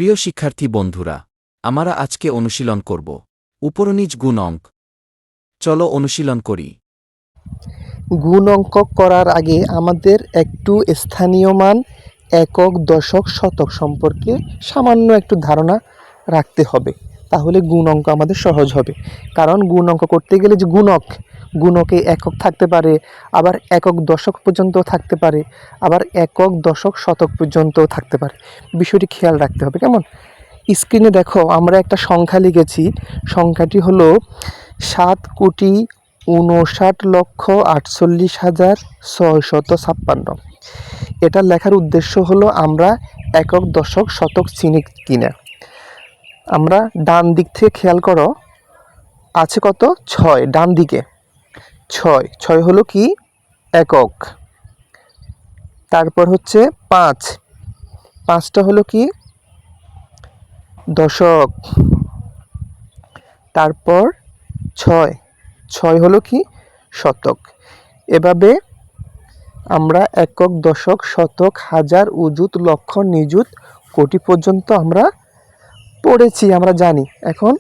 প্রিয় শিক্ষার্থী বন্ধুরা, আমরা আজকে অনুশীলন করব উপরনিচ গুণ অঙ্ক। চলো অনুশীলন করি। গুণ অঙ্ক করার আগে আমাদের একটু স্থানীয় মান, একক, দশক, শতক সম্পর্কে সামান্য একটু ধারণা রাখতে হবে। তাহলে গুণ অঙ্ক আমাদের সহজ হবে। কারণ গুণ অঙ্ক করতে গেলে যে গুণকে একক থাকতে পারে, আবার একক দশক পর্যন্ত থাকতে পারে, আবার একক দশক শতক পর্যন্ত থাকতে পারে। বিষয়টি খেয়াল রাখতে হবে। কেমন? স্ক্রিনে দেখো, আমরা একটা সংখ্যা লিখেছি। সংখ্যাটি হলো 7,48,48,656। এটা লেখার উদ্দেশ্য হলো আমরা একক, দশক, শতক চিনি কিনা। আমরা ডান দিক থেকে খেয়াল করো, আছে কত? 6 ডান দিকে। 6 হলো কি? একক। তারপর হচ্ছে 5টা হলো কি? দশক। তারপর 6 হলো কি? শতক। এভাবে আমরা একক, দশক, শতক, হাজার, অযুত, লক্ষ, নিযুত, কোটি পর্যন্ত আমরা পড়েছি, আমরা জানি। এখন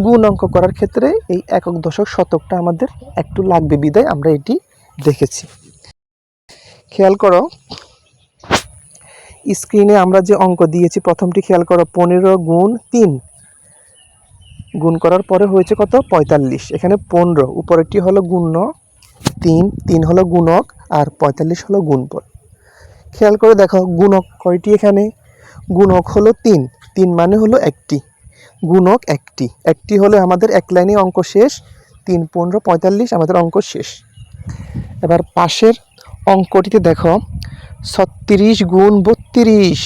গুণ অঙ্ক করার ক্ষেত্রে এই একক, দশক, শতকটা আমাদের একটু লাগবে, বিদায় আমরা এটি দেখেছি। খেয়াল করো, স্ক্রিনে আমরা যে অঙ্ক দিয়েছি প্রথমটি খেয়াল করো, 15 গুণ 3 গুণ করার পরে হয়েছে কত? 45। এখানে 15, উপরেরটি হলো গুণ্য, 3 হলো গুণক, আর 45 হলো গুণফল। খেয়াল করে দেখো, গুণক কয়টি? এখানে গুণক হলো 3 মানে হলো একটি, গুণক একটি হলে আমাদের এক লাইনে অঙ্ক শেষ। 3, 15, 45 আমাদের অঙ্ক শেষ। এবার পাশের অঙ্কটিতে দেখো, 36 গুণ 32।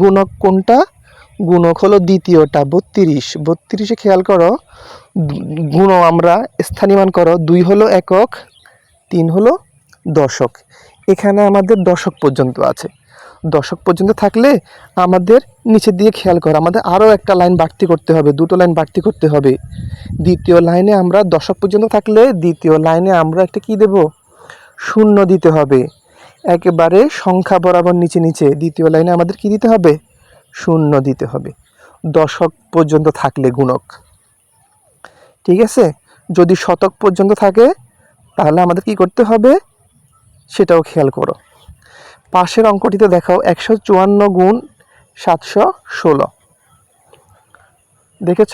গুণক কোনটা? গুণক হলো দ্বিতীয়টা, 32। খেয়াল করো, গুণ আমরা স্থানীয় মান করো, 2 হলো একক, 3 হলো দশক। এখানে আমাদের দশক পর্যন্ত আছে। দশক পর্যন্ত থাকলে আমাদের নিচের দিকে খেয়াল করো, আমাদের আরও একটা লাইন বাড়তি করতে হবে, 2টো লাইন বাড়তি করতে হবে। দ্বিতীয় লাইনে আমরা দশক পর্যন্ত থাকলে দ্বিতীয় লাইনে আমরা একটা কি দেব? শূন্য দিতে হবে। একেবারে সংখ্যা বরাবর নিচে দ্বিতীয় লাইনে আমাদের কি দিতে হবে? শূন্য দিতে হবে, দশক পর্যন্ত থাকলে গুণক। ঠিক আছে? যদি শতক পর্যন্ত থাকে তাহলে আমাদের কি করতে হবে সেটাও খেয়াল করো। পাশের অঙ্কটিতে দেখাও, 154 গুণ 716। দেখেছ?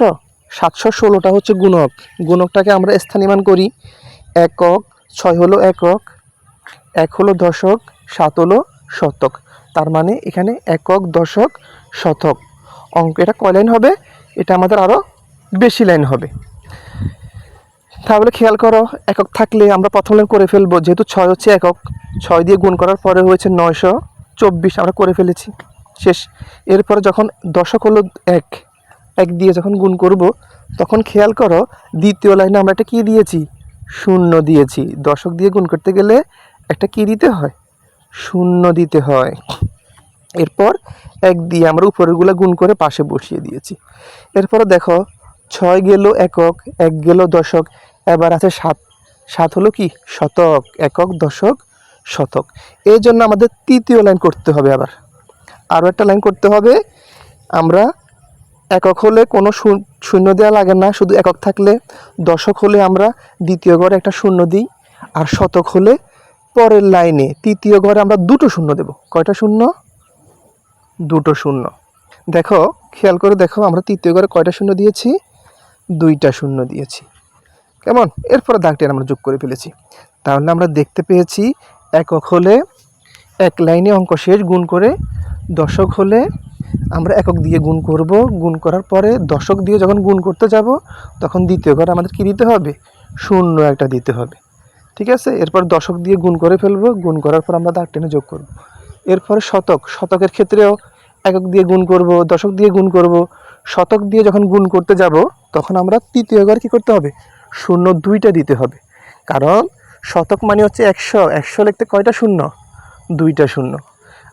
716টা হচ্ছে গুণক। গুণকটাকে আমরা স্থানীয় মান করি। একক, 6 হলো একক, 1 হলো দশক, 7 হলো শতক। তার মানে এখানে একক, দশক, শতক অঙ্ক। এটা কয় লাইন হবে? এটা আমাদের আরও বেশি লাইন হবে। তাহলে খেয়াল করো, একক থাকলে আমরা প্রথম লাইন করে ফেলবো, যেহেতু 6 হচ্ছে একক, 6 দিয়ে গুণ করার পরে হয়েছে 924, আমরা করে ফেলেছি, শেষ। এরপরে যখন দশক হলো 1 দিয়ে যখন গুণ করব, তখন খেয়াল করো দ্বিতীয় লাইনে আমরা একটা কী দিয়েছি? শূন্য দিয়েছি। দশক দিয়ে গুণ করতে গেলে একটা কী দিতে হয়? শূন্য দিতে হয়। এরপর 1 দিয়ে আমরা উপরেগুলো গুণ করে পাশে বসিয়ে দিয়েছি। এরপরে দেখো, 6 গেল একক, 1 গেল দশক, এবার আছে 7 হলো কি? শতক। একক, দশক, শতক। এই জন্য আমাদের তৃতীয় লাইন করতে হবে। আরও একটা লাইন করতে হবে। আমরা একক হলে কোনো শূন্য দেওয়া লাগে না, শুধু একক থাকলে। দশক হলে আমরা দ্বিতীয় ঘরে একটা শূন্য দিই, আর শতক হলে পরের লাইনে তৃতীয় ঘরে আমরা 2টো শূন্য দেব। কয়টা শূন্য? 2টো শূন্য। দেখো, খেয়াল করে দেখো, আমরা তৃতীয় ঘরে কয়টা শূন্য দিয়েছি? 2টা শূন্য দিয়েছি। কেমন? এরপরে দাগটি আমরা যোগ করে ফেলেছি। তাহলে আমরা দেখতে পেয়েছি, একক হলে এক লাইনে অঙ্ক শেষ গুণ করে। দশক হলে আমরা একক দিয়ে গুণ করব, গুণ করার পরে দশক দিয়ে যখন গুণ করতে যাব, তখন দ্বিতীয় ঘরে আমাদের কি দিতে হবে? শূন্য একটা দিতে হবে। ঠিক আছে? এরপর দশক দিয়ে গুণ করে ফেলবো, গুণ করার পর আমরা দাগ টেনে যোগ করব। এরপরে শতকের ক্ষেত্রেও একক দিয়ে গুণ করব, দশক দিয়ে গুণ করব। শতক দিয়ে যখন গুণ করতে যাব, তখন আমরা তৃতীয় ঘরে কী করতে হবে? শূন্য 2টা দিতে হবে। কারণ শতক মানে হচ্ছে 100 লিখতে কয়টা শূন্য? 2টা শূন্য।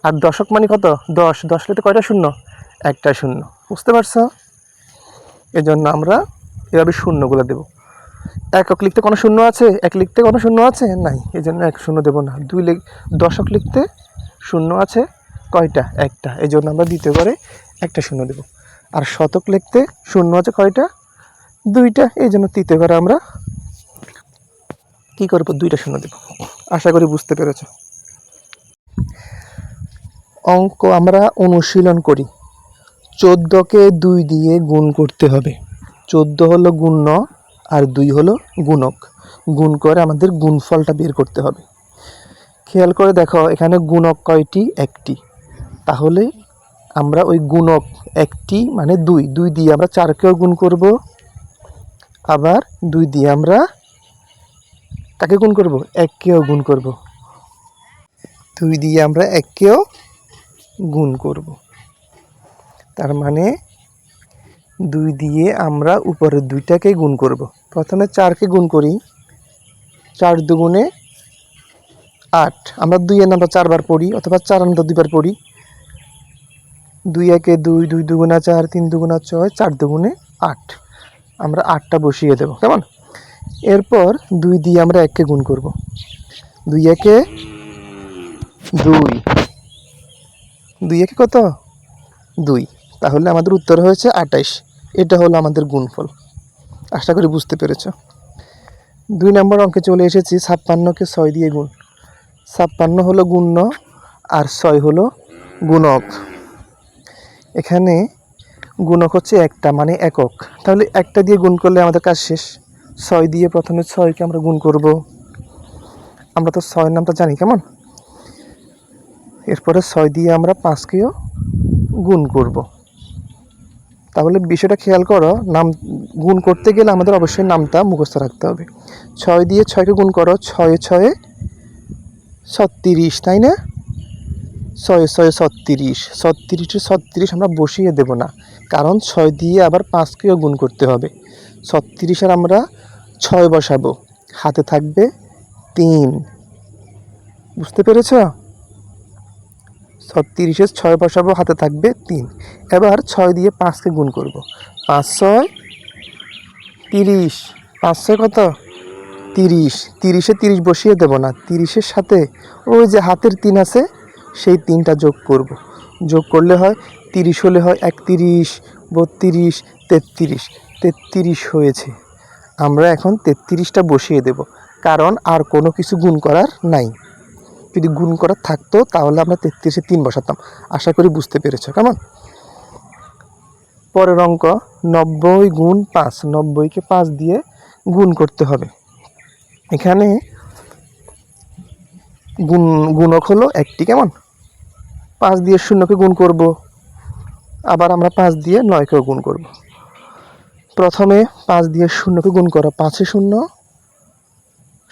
আর দশক মানে কত? 10 লিখতে কয়টা শূন্য? একটা শূন্য। বুঝতে পারছো? এজন্য আমরা এভাবে শূন্যগুলো দেব। একক লিখতে কোনো শূন্য আছে? 1 লিখতে কোনো শূন্য আছে? নাই, এজন্য 1 শূন্য দেব না। দশক লিখতে শূন্য আছে কয়টা? একটা। এই জন্য আমরা দ্বিতীয় ঘরে একটা শূন্য দেব। আর শতক লিখতে শূন্য আছে কয়টা? দুইটা, এই জন্য তৃতীয় ঘরে আমরা কী করবো? দুইটা শূন্য দেব। আশা করি বুঝতে পেরেছ। অঙ্ক আমরা অনুশীলন করি। 14কে 2 দিয়ে গুণ করতে হবে। 14 হলো গুণ্য আর 2 হলো গুণক। গুণ করে আমাদের গুণফলটা বের করতে হবে। খেয়াল করে দেখো এখানে গুণক কয়টি? একটি। তাহলে আমরা ওই গুণক একটি মানে 2 দিয়ে আমরা 4কেও গুণ করব। আবার 2 দিয়ে আমরা কাকে গুণ করব? 1কেও গুণ করব। 2 দিয়ে আমরা 1কেও গুণ করব। তার মানে 2 দিয়ে আমরা উপরের 2টাকে গুণ করব। প্রথমে 4কে গুণ করি। 4 দুগুণে 8। আমরা 2 এর নামটা 4 বার পড়ি, অথবা 4 এর নামটা 2 বার পড়ি। 2 একে 2, 2 দুগুণা 4, 3 দুগুণা 6, 4 দুগুণে 8। আমরা 8টা বসিয়ে দেব, কেমন? এরপর 2 দিয়ে আমরা 1কে গুণ করব। 2 একে 2, 2 একে কত? 2। তাহলে আমাদের উত্তর হয়েছে 28। এটা হলো আমাদের গুণফল। আশা করি বুঝতে পেরেছ। 2 নম্বর অঙ্কে চলে এসেছি। 56কে 6 দিয়ে গুণ। 56 হলো গুণ্য আর 6 হলো গুণক। এখানে গুণক হচ্ছে একটা মানে একক। তাহলে একটা দিয়ে গুণ করলে আমাদের কাজ শেষ। 6 দিয়ে প্রথমে 6কে আমরা গুণ করব। আমরা তো 6 নামটা জানি, কেমন? এরপরে 6 দিয়ে আমরা 5কেও গুণ করব। তাহলে বিষয়টা খেয়াল করো, নাম গুণ করতে গেলে আমাদের অবশ্যই নামটা মুখস্থ রাখতে হবে। 6 দিয়ে 6কে গুণ করো, 6 6 36, তাই না? 6 6 36, 36 আমরা বসিয়ে দেব না, কারণ 6 দিয়ে আবার 5কেও গুণ করতে হবে। 36 আমরা 6 বসাবো, হাতে থাকবে 3। বুঝতে পেরেছ? 36 6 বসাবো, হাতে থাকবে 3। এবার 6 দিয়ে 5কে গুণ করব। 5 6 30, 5 6 কত? 30। 30-এ 30 বসিয়ে দেব না, 30-এর সাথে ওই যে হাতের 3 আছে, সেই 3টা যোগ করব। যোগ করলে হয় 30, হলে হয় 31, 32, 33। 33 হয়েছে। আমরা এখন 33টা বসিয়ে দেব, কারণ আর কোনো কিছু গুণ করার নাই। যদি গুণ করার থাকতো তাহলে আমরা 33-এ 3 বসাতাম। আশা করি বুঝতে পেরেছ, কেমন? পরের অঙ্ক 90 গুণ 5। 90কে 5 দিয়ে গুণ করতে হবে। এখানে গুণক হলো একটি, কেমন? 5 দিয়ে 0কে গুণ করব। আবার আমরা 5 দিয়ে 9কেও গুণ করব। প্রথমে 5 দিয়ে 0কে গুণ করো। 5-এ 0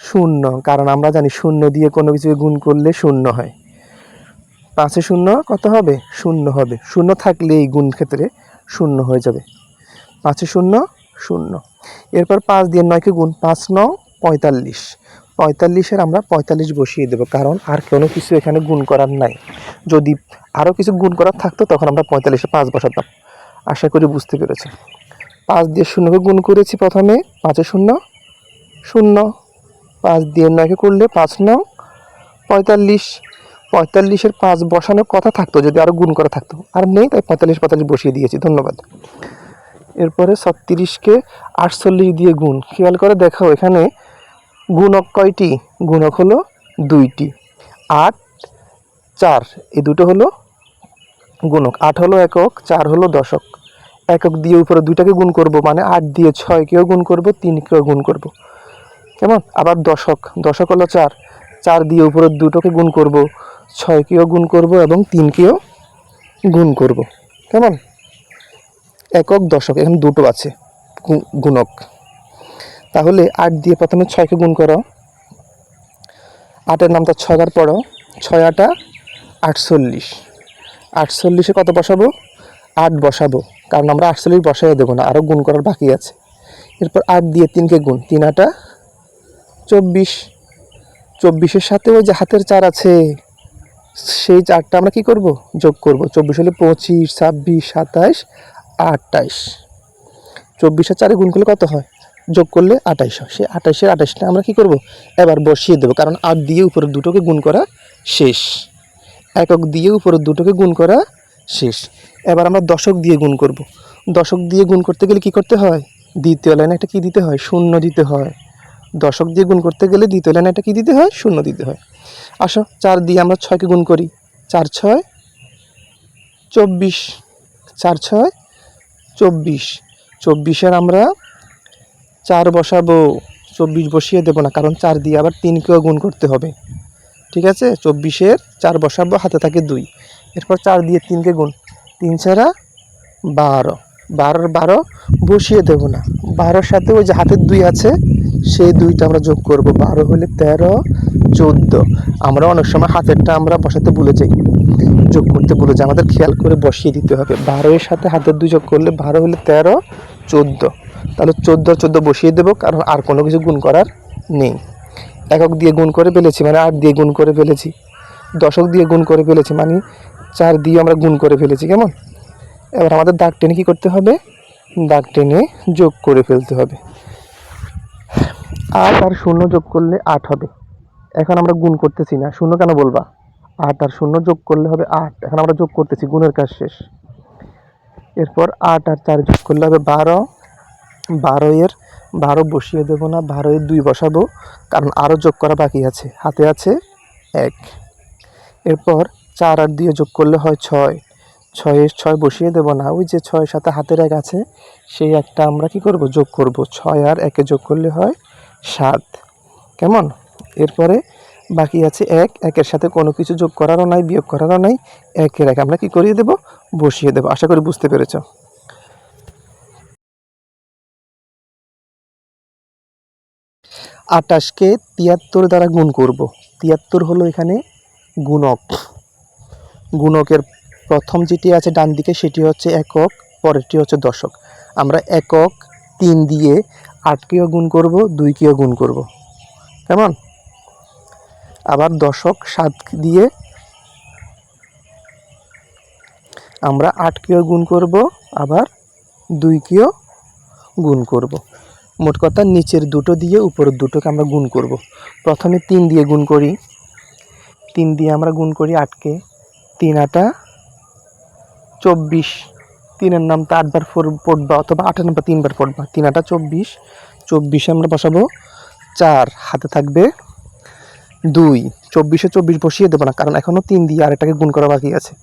0, কারণ আমরা জানি 0 দিয়ে কোনো কিছুকে গুণ করলে 0 হয়। 5-এ 0 কত হবে? 0 হবে। 0 থাকলে এই গুণ ক্ষেত্রে 0 হয়ে যাবে। 5-এ 0 0। এরপর 5 দিয়ে 9কে গুণ। 5 9 45। 45-এর আমরা 45 বসিয়ে দেব, কারণ আর কোনো কিছু এখানে গুণ করার নাই। যদি আরও কিছু গুণ করার থাকতো তখন আমরা 45-এ 5 বসাতাম। আশা করি বুঝতে পেরেছি। 5 দিয়ে 0কে গুণ করেছি প্রথমে। 5-এ 0 0। 5 দিয়ে 9কে করলে 5 9 45। 45-এর 5 বসানোর কথা থাকতো যদি আরও গুণ করা থাকতো, আর নেই, তাই 45 বসিয়ে দিয়েছি। ধন্যবাদ। এরপরে 36কে 48 দিয়ে গুণ। খেয়াল করে দেখো এখানে গুণক কয়টি? গুণক হলো 2টি। 8 4, এই দুটো হলো গুণক। 8 হলো একক, 4 হলো দশক। একক দিয়ে উপরে 2টাকে গুণ করব, মানে 8 দিয়ে 6কেও গুণ করব, 3কেও গুণ করব, কেমন? আবার দশক, দশক হলো 4। 4 দিয়ে উপরে 2টাকে গুণ করব, 6কেও গুণ করব এবং 3কেও গুণ করব, কেমন? একক দশক, এখানে দুটো আছে গুণক। তাহলে 8 দিয়ে প্রথমে 6কে গুণ করো। 8-এর নামটা 6 বার পড়ো। 6 8 48। 48-এ কত বসাবো? 8 বসাবো, কারণ আমরা 48 বসাই দেবো না, আরও গুণ করার বাকি আছে। এরপর 8 দিয়ে 3কে গুণ। 3 8 24। 24-এর সাথে ওই যে হাতের 4 আছে, সেই 4টা আমরা কি করব? যোগ করব। 24 হলে 25, 26, 27, 28। 24-এর 4-এ গুণ করলে কত হয়? যোগ করলে 28 হয়। সেই 28-এর 28টা আমরা কি করব? এবার বসিয়ে দেবো, কারণ 8 দিয়ে উপরের 2টাকে গুণ করা শেষ। একক দিয়ে উপরের 2টাকে গুণ করা শেষ। এবার আমরা দশক দিয়ে গুণ করব। দশক দিয়ে গুণ করতে গেলে কি করতে হয়? দ্বিতীয় লাইনে একটা কি দিতে হয়? শূন্য দিতে হয়। দশক দিয়ে গুণ করতে গেলে দ্বিতীয় লাইনে একটা কি দিতে হয়? শূন্য দিতে হয়। আসো 4 দিয়ে আমরা 6কে গুণ করি। 4 6 24, 4 6 24। 24-এর আমরা 4 বসাবো, 24 বসিয়ে দেবো না, কারণ 4 দিয়ে আবার 3কেও গুণ করতে হবে। ঠিক আছে, 24-এর 4 বসাবো, হাতে থাকে 2। এরপর 4 দিয়ে 3কে গুণ, 3 ছাড়া 12, 12-এর 12 বসিয়ে দেবো না, 12-এর সাথে ওই যে হাতের 2 আছে সেই 2টা আমরা যোগ করব। 12 হলে 13, 14। আমরা অনেক সময় হাতেরটা আমরা বসাতে ভুলে যাই, যোগ করতে ভুলে যাই, আমাদের খেয়াল করে বসিয়ে দিতে হবে। 12-এর সাথে হাতের 2 যোগ করলে 12 হলে 13, 14। তাহলে 14 14 বসিয়ে দেবো, কারণ আর কোনো কিছু গুণ করার নেই। একক দিয়ে গুণ করে ফেলেছি মানে 8 দিয়ে গুণ করে ফেলেছি। দশক দিয়ে গুণ করে ফেলেছি মানে 4 দিয়ে আমরা গুণ করে ফেলেছি। কেমন? এবার আমাদের দাগ টেনে কী করতে হবে? দাগ টেনে যোগ করে ফেলতে হবে। 8 আর 0 যোগ করলে 8 হবে। এখন আমরা গুণ করতেছি না, 0 কেন বলবা? 8 আর 0 যোগ করলে হবে 8। এখন আমরা যোগ করতেছি, গুণের কাজ শেষ। এরপর 8 আর 4 যোগ করলে হবে 12। 12-এর 12 বসিয়ে দেবো না, 12-এর 2 বসাবো, কারণ আরও যোগ করা বাকি আছে, হাতে আছে 1। এরপর 4 আর 2 যোগ করলে হয় 6। 6-এর 6 বসিয়ে দেবো না, ওই যে 6-এর সাথে হাতের 1 আছে সেই একটা আমরা কি করব? যোগ করব। 6 আর 1-এ যোগ করলে হয় 7। কেমন? এরপরে বাকি আছে 1। 1-এর সাথে কোনো কিছু যোগ করারও নাই, বিয়োগ করারও নাই, 1-এর 1 আমরা কি করিয়ে দেব? বসিয়ে দেব। আশা করি বুঝতে পেরেছ। 28-কে 73 দ্বারা গুণ করব। 73 হলো এখানে গুণক। গুণকের প্রথম যেটি আছে ডান দিকে সেটি হচ্ছে একক, পরেরটি হচ্ছে দশক। আমরা একক 3 দিয়ে 8কেও গুণ করব, 2কেও গুণ করব। কেমন? আবার দশক 7 দিয়ে আমরা 8কেও গুণ করব, আবার 2কেও গুণ করব। মোট কথা নিচের দুটো দিয়ে উপরের দুটোকে আমরা গুণ করব। প্রথমে 3 দিয়ে গুণ করি। 3 দিয়ে আমরা গুণ করি 8কে। 3 8 24। 3-এর নাম তো 8বার পড়বা, অথবা 8-এর নামটা 3বার পড়বা। 3 8 24। 24-এ আমরা বসাবো 4, হাতে থাকবে 2। 24-এ 24 বসিয়ে দেবো না, কারণ এখনও 3 দিয়ে আরেকটাকে গুণ করা বাকি আছে।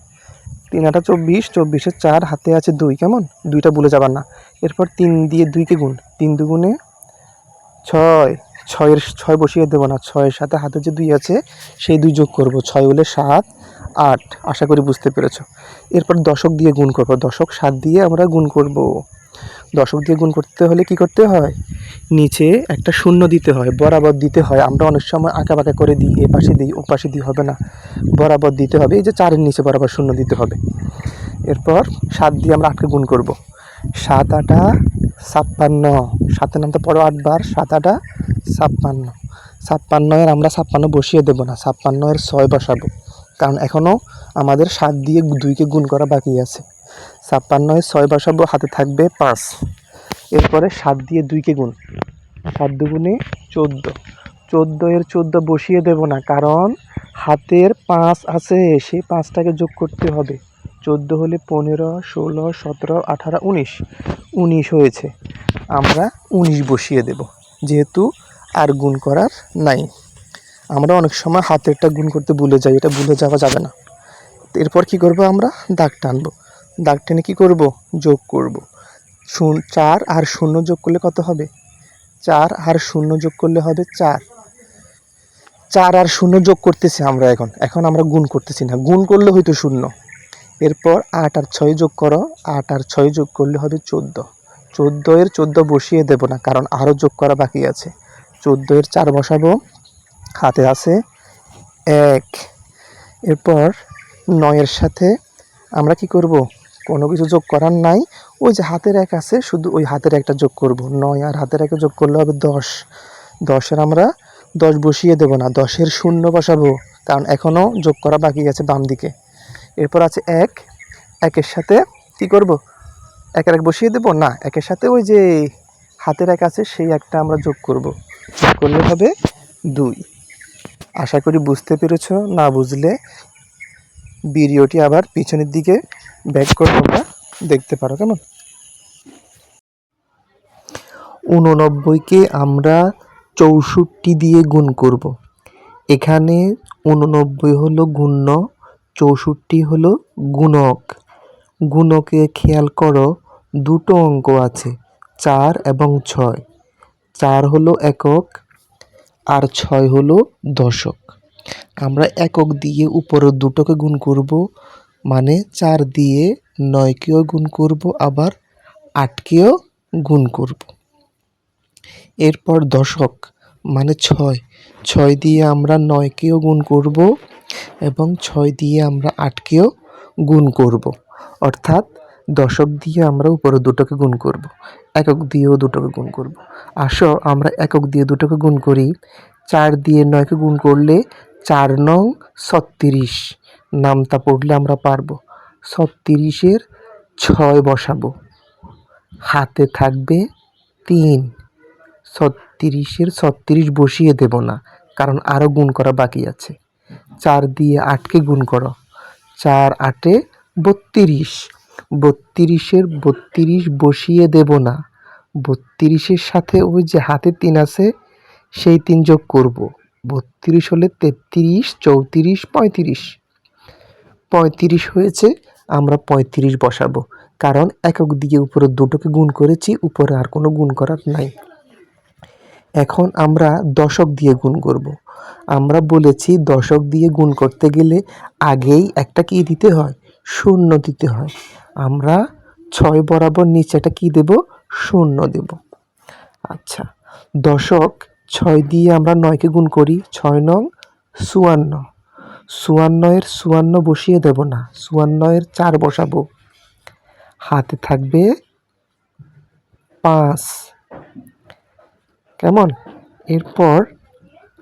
3 8 24, 24-এ 4, হাতে আছে 2। কেমন? 2টা ভুলে যাবার না। এরপর 3 দিয়ে 2কে গুণ, 3 দুগুণে 6। 6-এর 6 বসিয়ে দেবো না, 6-এর সাথে হাতে যে 2 আছে সেই 2 যোগ করব। 6 হলে 7, 8। আশা করি বুঝতে পেরেছ। এরপর দশক দিয়ে গুণ করব। দশক 7 দিয়ে আমরা গুণ করব। দশক দিয়ে গুণ করতে হলে কি করতে হয়? নিচে একটা শূন্য দিতে হয়, বরাবর দিতে হয়। আমরা অনেক সময় আঁকাবাঁকা করে দিই, এ পাশে দিই ও পাশে দিই, হবে না, বরাবর দিতে হবে। এই যে 4-এর নিচে বরাবর শূন্য দিতে হবে। এরপর 7 দিয়ে আমরা 8কে গুণ করব। 7 8 56। 7-এর নাম তো পড়ো 8 বার। 7 8 56। 56-এর আমরা 56 বসিয়ে দেবো না, 56-এর 6 বসাবো, কারণ এখনও আমাদের 7 দিয়ে 2কে গুণ করা বাকি আছে। 56-এর 6 বসাবো, হাতে থাকবে 5। এরপরে 7 দিয়ে 2কে গুণ, 7 দুগুণে 14। 14-এর 14 বসিয়ে দেব না, কারণ হাতের 5 আছে, সেই 5টাকে যোগ করতে হবে। 14 হলে 15, 16, 17, 18, 19। 19 হয়েছে, আমরা 19 বসিয়ে দেব, যেহেতু আর গুণ করার নাই। আমরা অনেক সময় হাতেরটা গুণ করতে ভুলে যাই, এটা ভুলে যাওয়া যাবে না। এরপর কি করব? আমরা দাগ টানবো। দাগ টেনে কি করব? যোগ করব। 4 আর 0 যোগ করলে কত হবে? 4 আর 0 যোগ করলে হবে 4। 4 আর 0 যোগ করতেছি আমরা, এখন আমরা গুণ করতেছি না, গুণ করলে হয়তো 0। এরপর 8 আর 6 যোগ করো। 8 আর 6 যোগ করলে হবে 14। 14-এর 14 বসিয়ে দেব না, কারণ আরও যোগ করা বাকি আছে। 14-এর 4 বসাবো, হাতে আছে 1। এরপর 9-এর সাথে আমরা কি করব? কোনো কিছু যোগ করার নাই, ওই যে হাতের 1 আছে, শুধু ওই হাতের 1টা যোগ করব। 9 আর হাতের 1 যোগ করলে হবে 10। 10-এর আমরা 10 বসিয়ে দেব না, 10-এর 0 বসাবো, কারণ এখনও যোগ করা বাকি আছে বাম দিকে। এরপর আছে 1। 1-এর সাথে কি করব? 1-এর 1 বসিয়ে দেব না, 1-এর সাথে ওই যে হাতের 1 আছে সেই একটা আমরা যোগ করব, যোগ করলে হবে 2। আশা করি বুঝতে পেরেছ। না বুঝলে ভিডিওটি আবার পিছনের দিকে ব্যাক করে তোমরা দেখতে পারো। কেমন? 89কে আমরা 64 দিয়ে গুণ করব। এখানে 89 হলো গুণ্য, 64 হলো গুণক। গুণকে খেয়াল করো, দুটো অঙ্ক আছে, 4 এবং 6। 4 হলো একক আর 6 হলো দশক। আমরা একক দিয়ে উপরের দুটোকে গুণ করব, মানে 4 দিয়ে 9কেও গুণ করব, আবার 8কেও গুণ করব। এরপর দশক মানে 6। 6 দিয়ে আমরা 9কেও গুণ করব এবং 6 দিয়ে আমরা 8কেও গুণ করব। অর্থাৎ দশক দিয়ে আমরা উপরের দুটোকে গুণ করব, একক দিয়েও দুটোকে গুণ করব। আসো আমরা একক দিয়ে দুটোকে গুণ করি। 4 দিয়ে 9কে গুণ করলে 4 নং 36। নামতা পড়লে আমরা পারবো। 36-এর 6 বসাবো, হাতে থাকবে 3। 36-এর 36 বসিয়ে দেব না, কারণ আরও গুণ করা বাকি আছে। 4 দিয়ে 8কে গুণ করো, 4 8-এ 32। 32-এর 32 বসিয়ে দেব না, 32-এর সাথে ওই যে হাতে 3 আছে সেই 3 যোগ করব। 32 হলে 33, 34, 35। 35 হয়েছে, আমরা 35 বসাবো, কারণ একক দিয়ে উপরে দুটোকে গুণ করেছি, উপরে আর কোনো গুণ করার নাই। এখন আমরা দশক দিয়ে গুণ করব। আমরা বলেছি দশক দিয়ে গুণ করতে গেলে আগেই একটা কি দিতে হয়? শূন্য দিতে হয়। আমরা 6 বরাবর নিচেটা কি দেব? শূন্য দেব। আচ্ছা, দশক 6 দিয়ে আমরা 9কে গুণ করি, 6 নং 54। 54-এর 54 বসিয়ে দেব না, 54-এর 4 বসাবো, হাতে থাকবে 5। কেমন? এরপর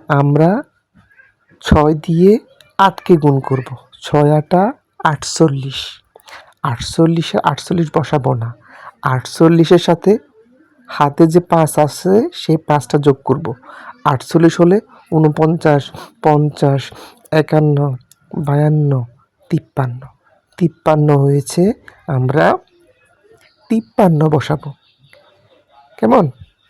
আমরা 6 দিয়ে 8কে গুণ করব, 6 8 48। 48-এ 48 বসাবো না, 48-এর সাথে হাতে যে 5 আছে সেই 5টা যোগ করব। 48 হলে 49, 50, 51, 52, 53। 53 হয়েছে, আমরা 53 বসাবো। কেমন?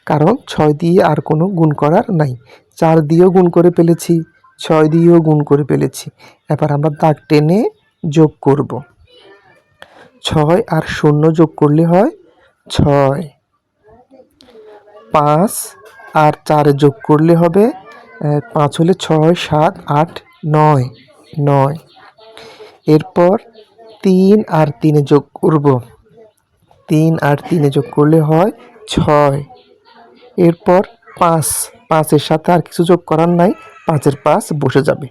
কারণ 6 দিয়ে আর কোনো গুণ করার নাই। 4 দিয়েও গুণ করে ফেলেছি, 6 দিয়েও গুণ করে ফেলেছি। এবার আমরা দাগ টেনে যোগ করব। 6 আর 0 যোগ করলে হয় 6। 5 আর 4 যোগ করলে হবে 5 হলে 6, 7, 8, 9, 9। এরপর 3 আর 3 যোগ করব, 3 আর 3 যোগ করলে হয় 6। এরপর 5, 5-এর সাথে আর কিছু যোগ করার নাই, 5-এর 5 বসে যাবে।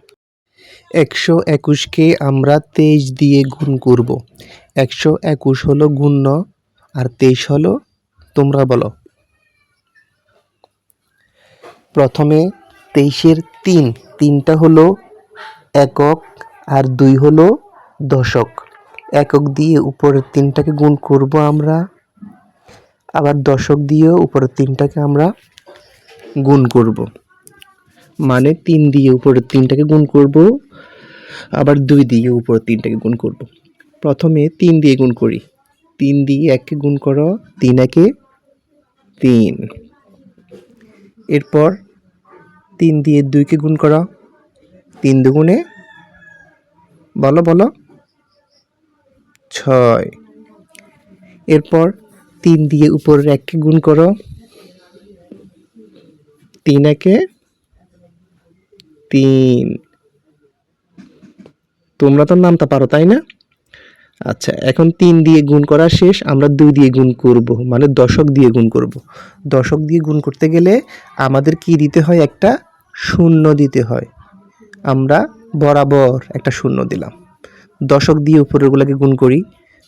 121কে আমরা 23 দিয়ে গুণ করব। 121 হলো গুণ্য আর 23 হলো, তোমরা বলো। প্রথমে 23-এর 3টা হলো একক আর 2 হলো দশক। একক দিয়ে উপরের 3টাকে গুণ করব আমরা, আবার দশক দিয়েও উপরের 3টাকে আমরা গুণ করব। মানে 3 দিয়ে উপরের 3টাকে গুণ করব, আবার 2 দিয়ে উপরের 3টাকে গুণ করব। প্রথমে 3 দিয়ে গুণ করি, 3 দিয়ে 1কে গুণ করো, 3 1-এ 3। এরপর 3 দিয়ে 2কে গুণ করো, 3 2-গুণে বলো বলো 6। এরপর 3 দিয়ে উপরের 1কে গুণ করো, 3 1-এ 3। তোমরা তো নামতা পারো, তাই না? আচ্ছা, এখন 3 দিয়ে গুণ করা শেষ, আমরা 2 দিয়ে গুণ করব, মানে দশক দিয়ে গুণ করব। দশক দিয়ে গুণ করতে গেলে আমাদের কি দিতে হয়? একটা শূন্য দিতে হয়। আমরা বরাবর একটা শূন্য দিলাম। দশক দিয়ে উপরেরগুলোকে গুণ করি,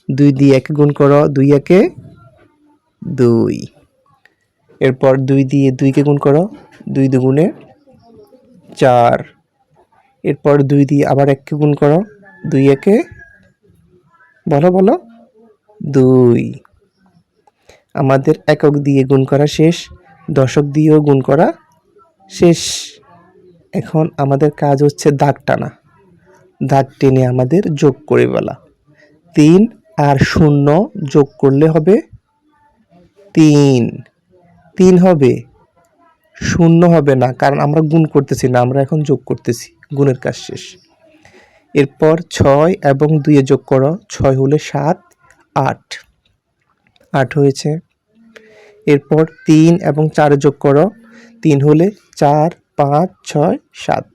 2 দিয়ে 1কে গুণ করো, 2 1-এ 2। এরপর 2 দিয়ে 2কে গুণ করো, 2 2-গুণে 4। এরপর 2 দিয়ে আবার 1কে গুণ করো, 2 1-এ বলো বলো 2। আমাদের একক দিয়ে গুণ করা শেষ, দশক দিয়েও গুণ করা শেষ। এখন আমাদের কাজ হচ্ছে দাগ টানা। দাগ টেনে আমাদের যোগ করে বলা। 3 আর 0 যোগ করলে হবে 3। 3 হবে, 0 হবে না, কারণ আমরা গুণ করতেছি না, আমরা এখন যোগ করতেছি। গুণের কাজ শেষ। এরপর 6 এবং 2 এ যোগ করো, 6 হলে 7, 8 8 হয়েছে। এরপর 3 এবং 4 যোগ করো, 3 হলে 4, 5, 6, 7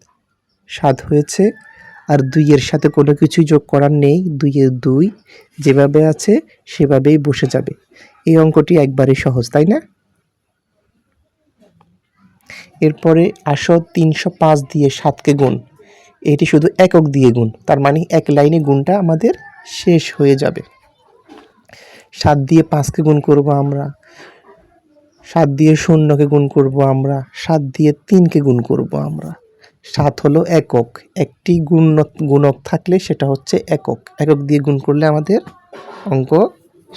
7 হয়েছে। আর 2 এর সাথে কোনো কিছুই যোগ করার নেই, 2 এর 2 যেভাবে আছে সেভাবেই বসে যাবে। এই অঙ্কটি একবারেই সহজ, তাই না? এরপরে আসো 305 দিয়ে 7কে গুণ। এটি শুধু একক দিয়ে গুণ, তার মানে এক লাইনে গুণটা আমাদের শেষ হয়ে যাবে। 7 দিয়ে 5কে গুণ করব আমরা, 7 দিয়ে 0কে গুণ করব আমরা, 7 দিয়ে 3কে গুণ করব আমরা। 7 হলো একক, একটি গুণক থাকলে সেটা হচ্ছে একক। একক দিয়ে গুণ করলে আমাদের অঙ্ক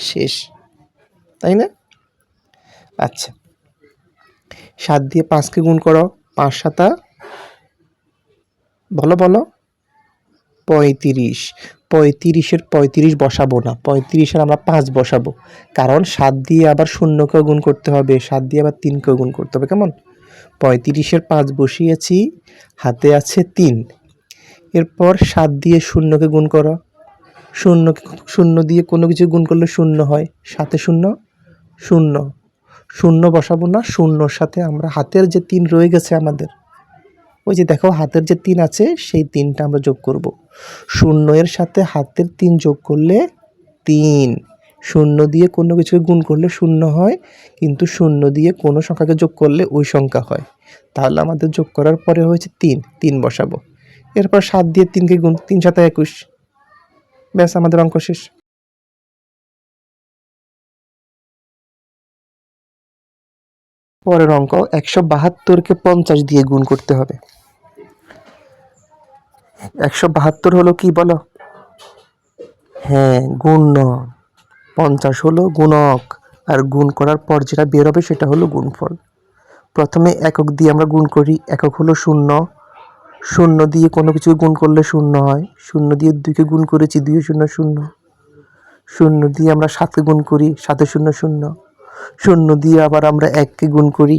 শেষ, তাই না? আচ্ছা, 7 দিয়ে 5কে গুণ করো, 5 7 বলো 35। 35-এর 35 বসাবো না, 35-এর আমরা 5 বসাবো, কারণ 7 দিয়ে আবার 0কেও গুণ করতে হবে, 7 দিয়ে আবার 3কেও গুণ করতে হবে। কেমন? 35-এর 5 বসিয়েছি, হাতে আছে 3। এরপর 7 দিয়ে 0কে গুণ করো, 0 দিয়ে কোনো কিছু গুণ করলে 0 হয়, 7 0 0 0 বসাবো না, 0-র সাথে আমরা হাতের যে 3 রয়ে গেছে আমাদের, ওই যে দেখো হাতের যে 3 আছে সেই 3টা আমরা যোগ করব। 0 এর সাথে হাতের 3 যোগ করলে 3। 0 দিয়ে কোনো কিছুকে গুণ করলে 0 হয়, কিন্তু 0 দিয়ে কোনো সংখ্যাকে যোগ করলে ওই সংখ্যা হয়। তাহলে আমাদের যোগ করার পরে হয়েছে 3, 3 বসাবো। এরপর 7 দিয়ে 3কে গুণ, 3 7 21। ব্যাস, আমাদের অঙ্ক শেষ। পরের অঙ্ক 172কে 50 দিয়ে গুণ করতে হবে। 172 হলো কি বলো? হ্যাঁ, গুণক। 50 হলো গুণক, আর গুণ করার পর যেটা বের হবে সেটা হলো গুণফল। প্রথমে একক দিয়ে আমরা গুণ করি, একক হলো 0। 0 দিয়ে কোনো কিছু গুণ করলে 0 হয়, 0 দিয়ে 2কে গুণ করেছি, 2 0 0। 0 দিয়ে আমরা 7কে গুণ করি, 7 0 0। 0 দিয়ে আবার আমরা 1কে গুণ করি,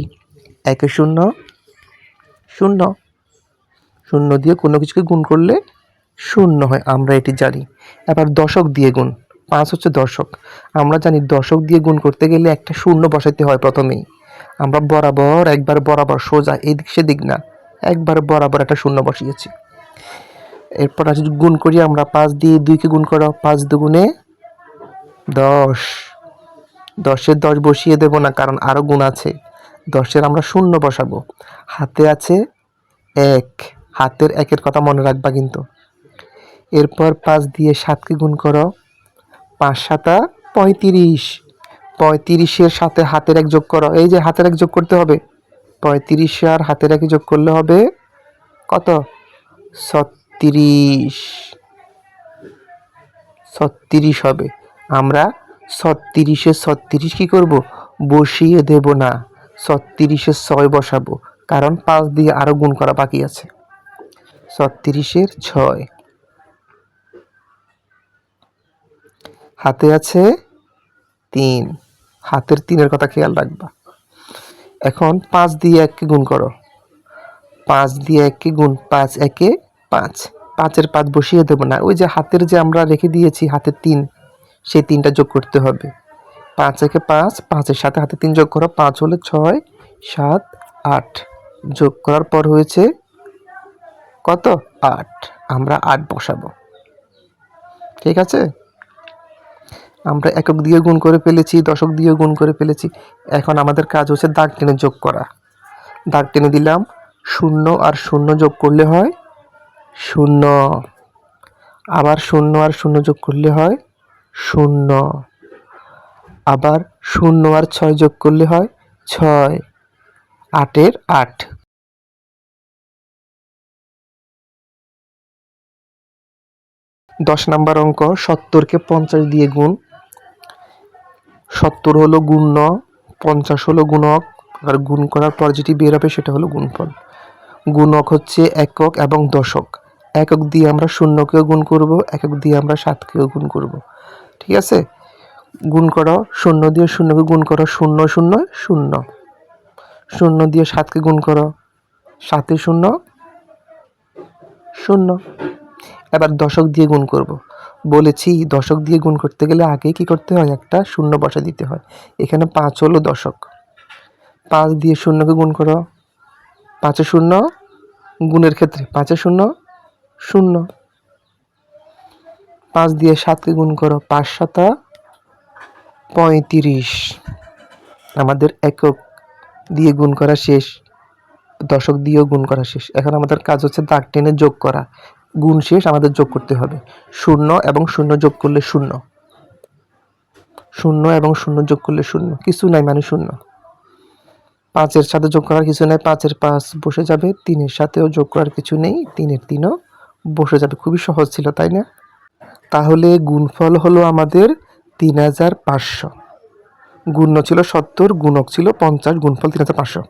1 0 0। 0 দিয়ে কোনো কিছুকে গুণ করলে 0 হয়, আমরা এটি জানি। এবার দশক দিয়ে গুণ, 5 হচ্ছে দশক। আমরা জানি দশক দিয়ে গুণ করতে গেলে একটা 0 বসাইতে হয় প্রথমেই। আমরা একবার বরাবর সোজা, এদিক সেদিক না, একবার বরাবর একটা 0 বসিয়েছি। এরপর আছে গুণ করি আমরা, 5 দিয়ে 2কে গুণ করো, 5 দুগুণে 10। 10-এর 10 বসিয়ে দেব না, কারণ আরও গুণ আছে। 10-এর আমরা 0 বসাবো। হাতে আছে 1, হাতের 1-এর কথা মনে রাখবা কিন্তু। এরপর 5 দিয়ে 7কে গুণ করো, 5 7 35। 35-এর সাথে হাতের 1 যোগ করো, এই যে হাতের 1 যোগ করতে হবে। 35 আর হাতের 1 যোগ করলে হবে কত? 36। 36 হবে। আমরা 36-এ 36 কি করব? বসিয়ে দেব না, 36-এ 6 বসাবো, কারণ 5 দিয়ে আরো গুণ করা বাকি আছে। 36-এর 6, হাতে আছে 3, হাতের 3-এর কথা খেয়াল রাখবা। এখন 5 দিয়ে 1কে গুণ করো, 5 দিয়ে 1কে গুণ, 5 1-এ 5। 5-এর 5 বসিয়ে দেব না, ওই যে হাতের যে আমরা রেখে দিয়েছি হাতের 3, সেই 3টা যোগ করতে হবে। 5 1-এ 5, 5-এর সাথে হাতে 3 যোগ করো, 5 হলে 6 7 8। যোগ করার পর হয়েছে কত? 8। আমরা 8 বসাবো। ঠিক আছে, আমরা একক দিয়ে গুণ করে ফেলেছি, দশক দিয়ে গুণ করে ফেলেছি। এখন আমাদের কাজ হচ্ছে দাগ টেনে যোগ করা। দাগ টেনে দিলাম, 0 আর 0 যোগ করলে হয় 0, আবার 0 আর 0 যোগ করলে হয় 0, আবার 0 আর 6 যোগ করলে হয় 6, 8-এর 8। 10 নম্বর অঙ্ক 70-কে 50 দিয়ে গুণ। 70 হলো গুণ্য, 50 হলো গুণক, আর গুণ করার পর যেটি বের হবে সেটা হলো গুণফল। গুণক হচ্ছে একক এবং দশক। একক দিয়ে আমরা 0-কেও গুণ করব, একক দিয়ে আমরা 7-কেও গুণ করব। ঠিক আছে, গুণ করো, শূন্য দিয়ে শূন্যকে গুণ করো, শূন্য শূন্য শূন্য, শূন্য দিয়ে 7কে গুণ করো, 7 শূন্য শূন্য। এবার দশক দিয়ে গুণ করব। বলেছি দশক দিয়ে গুণ করতে গেলে আগে কি করতে হয়, একটা শূন্য বসা দিতে হয়। এখানে 5 হলো দশক, 5 দিয়ে শূন্যকে গুণ করো, 5 শূন্য, গুণের ক্ষেত্রে 5 শূন্য শূন্য, 5 দিয়ে 7কে গুণ করো, 5 7 35। আমাদের একক দিয়ে গুণ করা শেষ, দশক দিয়েও গুণ করা শেষ। এখন আমাদের কাজ হচ্ছে দাগ টেনে যোগ করা। গুণ শেষ, আমাদের যোগ করতে হবে। শূন্য এবং শূন্য যোগ করলে শূন্য, শূন্য এবং শূন্য যোগ করলে শূন্য, কিছু নাই মানে শূন্য। 5-এর সাথে যোগ করার কিছু নেই, 5-এর 5 বসে যাবে, 3-এর সাথেও যোগ করার কিছু নেই, 3-এর 3ও বসে যাবে। খুবই সহজ ছিল, তাই না? তাহলে গুণফল হলো আমাদের 3500। গুণ্য ছিল 70, গুণক ছিল 50, গুণফল 3500।